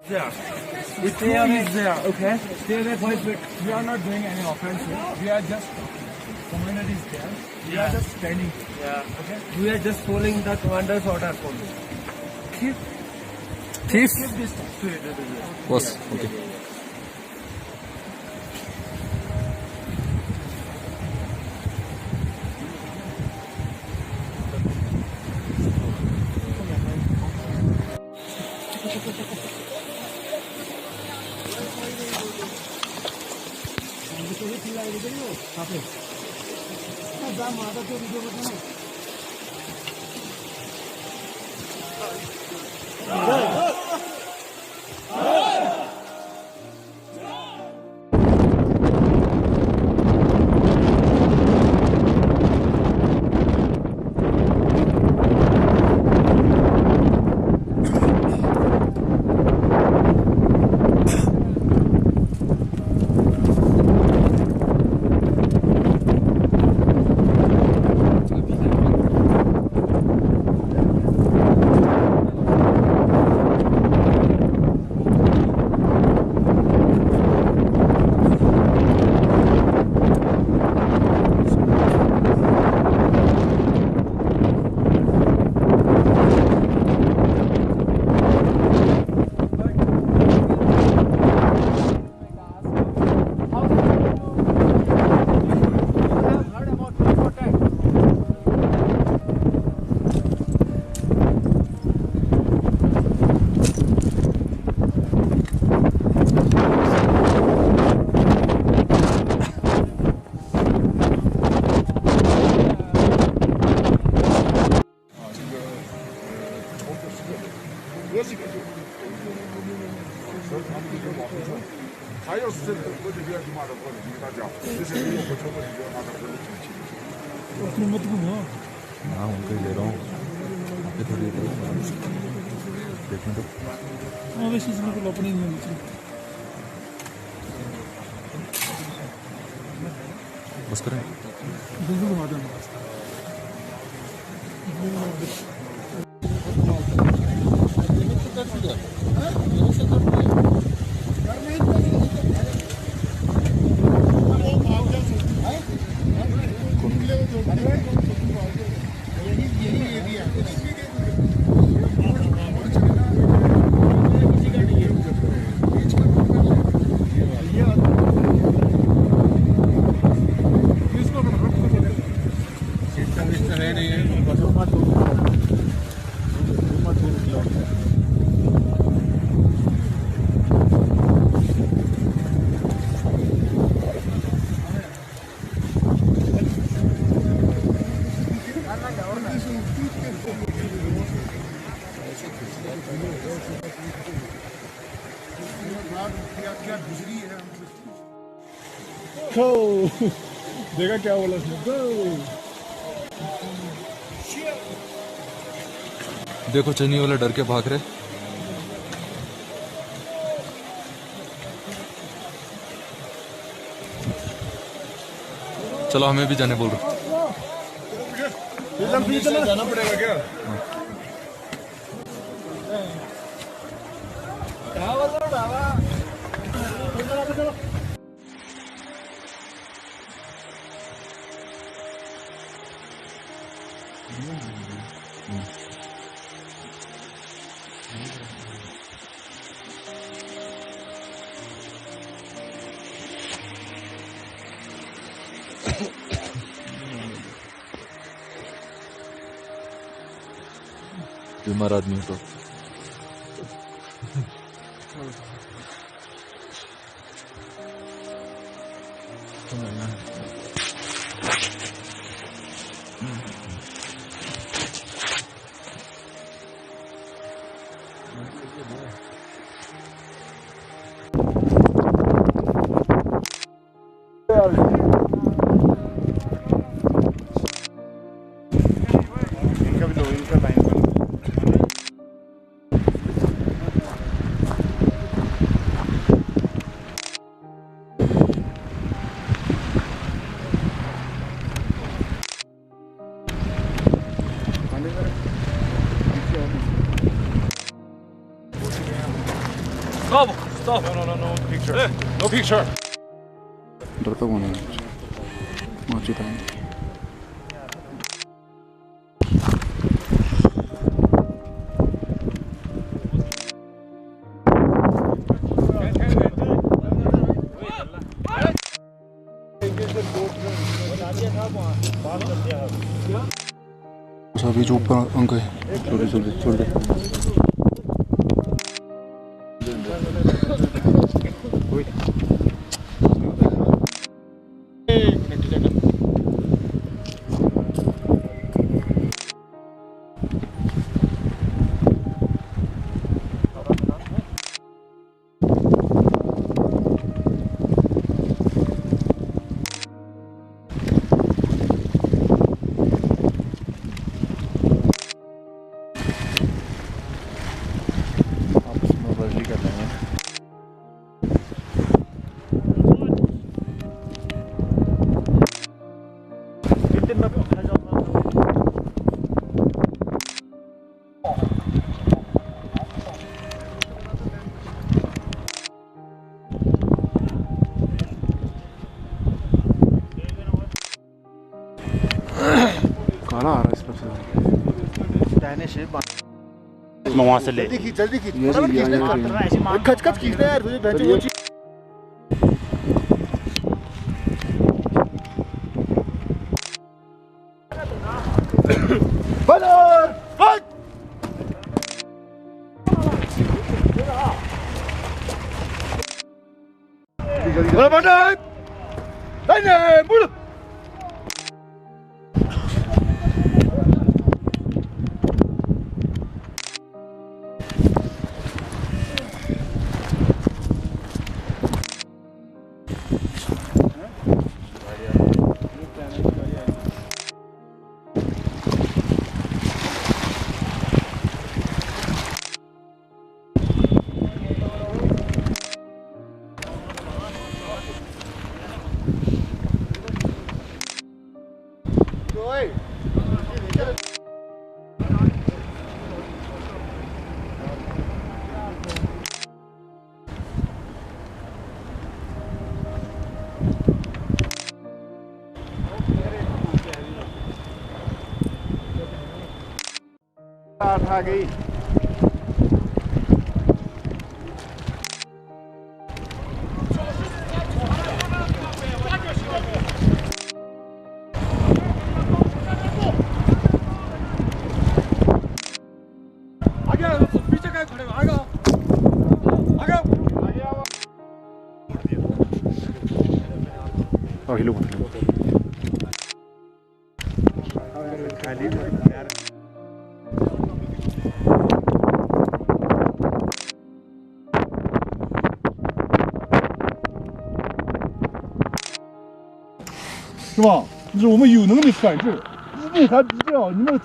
There. It is there. Okay. Stay there for a bit. We are not doing any offense here. We are just commander is there. We are just standing. Yeah. Okay. We are just following the commander's order for you. Keep distance. Boss. Okay. हाँ उनको ही ले रहा हूँ थोड़ी देखने दो बस करें देखा क्या बोला उसने देखो चीनी वाले डर के भाग रहे चलो हमें भी जाने बोल रहे जाना पड़ेगा क्या बीमार आदमी तो Stop! Stop! No picture. No picture. डरता कौन है मौजूद है अभी जो ऊपर अंक है छोड़ दे काला आ रहा है इस पर से मैं वहाँ से ले जल्दी खींच खच खींचना यार तुझे वो चीज आ गई是吧？就是我们有能力反制，为啥这样？你们。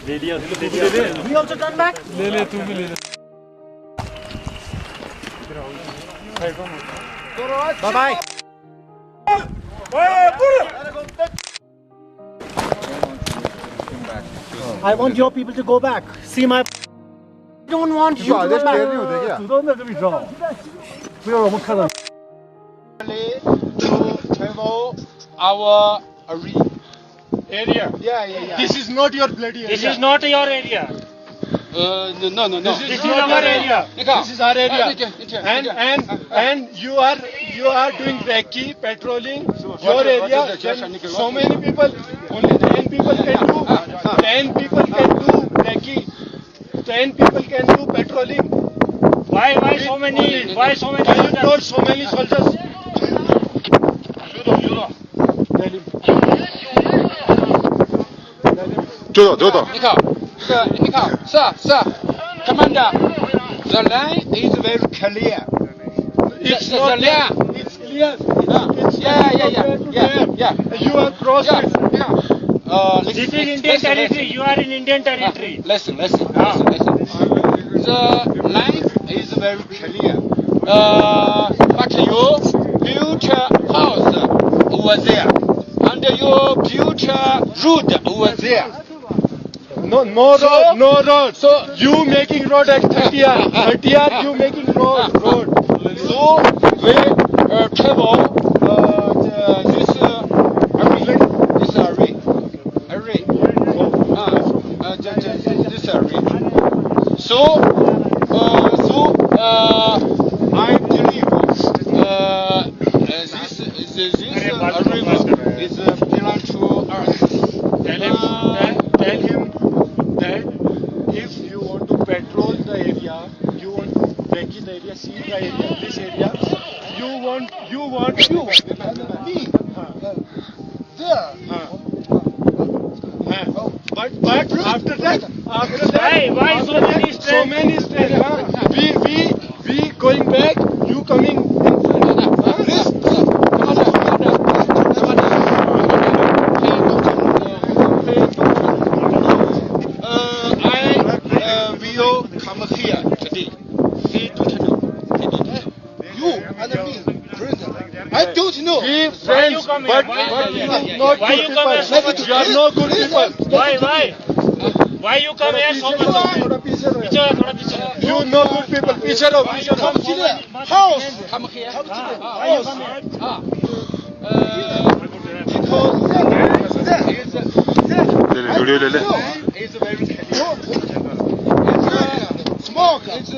We also turn back. ले तू भी ले Bye bye. I want your people to go back. See my. I don't want you to go back. 主动在这里找，不要让我们看到。 To travel our area. Yeah. This is not your bloody area. This is not your area. No. This is our area. This is our area. And you are doing recce, patrolling your area. So many people, only 10 people can do. 10 people can do recce. 10 people can do patrolling. Why so many? Why so many? Can you told so many soldiers? 走走。你看，你看，是 ，Commander, the line is very clear. It's the not line. It's clear. Yeah. You are crossing. This is Indian territory. You are in Indian territory. Listen. The line is very clear. But you built a house over there, and you built a road over there. No road. So you making road at 30R, you making road. So we travel this array. This array. So I believe this river is belong to us. Tell him that if you want to patrol the area, you want to break in the area, see the area, this area, you want but after that Why so many strength? we going back, you coming in I will come here today. He don't know. You and me, brother. I don't know. We friends, coming? but Why you you not Why good you come people. here so much? You are not good people. Why you come here so much? थोड़ा पीछे रहो। थोड़ा पीछे रहो। You know good people. पीछे रहो। Come here. House. Come here. House. Video ले ले। It's very clear. Smoke. It's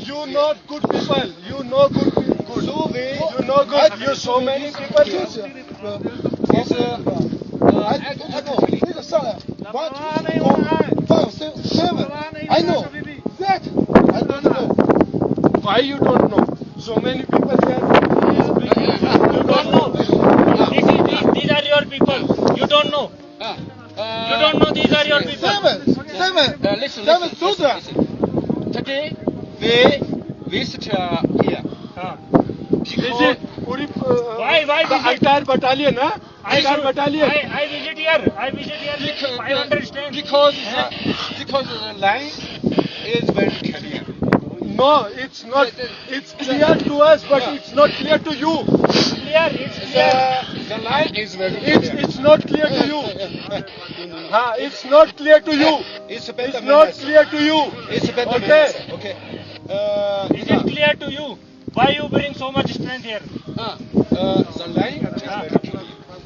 You not good people. You know good. so we. You know good. You so many people. It's I know. That I don't know. Why you don't know? So many people here. You don't know. These are your people. You don't know. You don't know these are your people. Listen. Today we visit here. This is पूरी Why the entire battalion, huh? I Entire battalion. visit here. I understand. Because the line is very clear. No, it's not. It's clear to us, but it's not clear to you. It's clear. The line is very clear. It's not clear to you. It's not clear to you. It's not clear to you. It's better. Okay. Okay. Is it clear to you? Why you bring so much strength here? The line is very clear.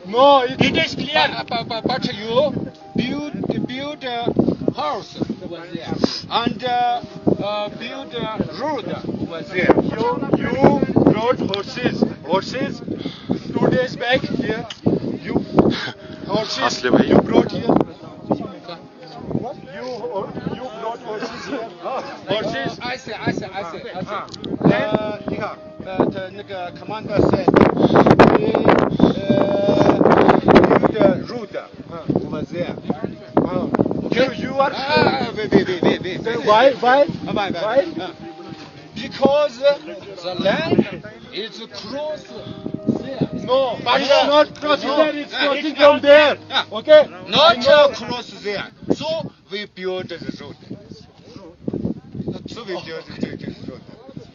No, It is clear. But you build a house over there and build a road over there. you brought horses. 2 days back here. You horses. You brought here. You brought horses here. Horses. I see. The commander said we build a road over there. You are. Wait. Why? Because the land is close there. No, it's not crossing there. It's crossing from there. Okay. Not close there. So we build the road.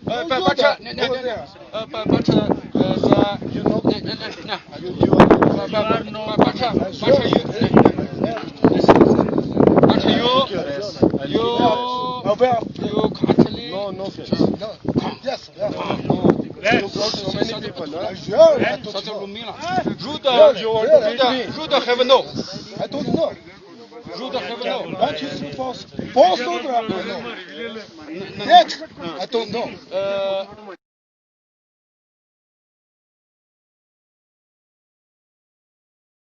But you can't leave. No. Yes. You brought so many people. Root have no. I don't know. Root have no. What is false? False order? That I don't know.